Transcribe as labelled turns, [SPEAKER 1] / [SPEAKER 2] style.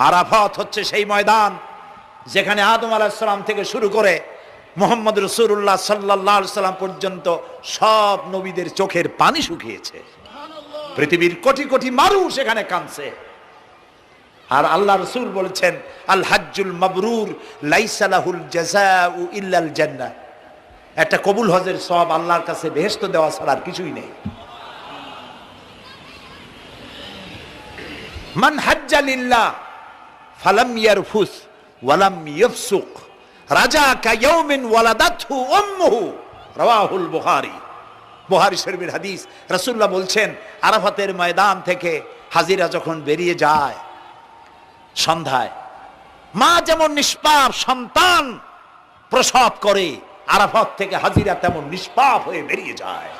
[SPEAKER 1] আরাফাত হচ্ছে সেই ময়দান যেখানে আদম আলাইহিস সালাম থেকে শুরু করে মুহাম্মদ রাসূলুল্লাহ সাল্লাল্লাহু আলাইহি সাল্লাম পর্যন্ত সব নবীদের চোখের পানি শুকিয়েছে। পৃথিবীর কোটি কোটি মানুষ এখানে কাঁদছে। আর আল্লাহ রাসূল বলেছেন, আল হাজ্জুল মাবরুর লাইসা লাহুল জাযাউ ইল্লাল জান্নাহ। একটা কবুল হজের সওয়াব আল্লাহর কাছে বেহেশত দেওয়া ছাড়া আর কিছুই নেই। মান হাজ্জা লিল্লাহ ফালাম ইয়ারফুস ওয়ালাম ইয়াফসুক রাজা কায়াউমিন ওয়ালাদাতহু উম্মুহু, রাওয়াহুল বুখারী। বুখারী শরীফের হাদিস। রাসূলুল্লাহ বলছেন, আরাফাতের ময়দান থেকে হাজিরা যখন বেরিয়ে যায় সন্ধ্যায়, মা যেমন নিষ্পাপ সন্তান প্রসব করে, আরাফাত থেকে হাজিরা তেমন নিষ্পাপ হয়ে বেরিয়ে যায়।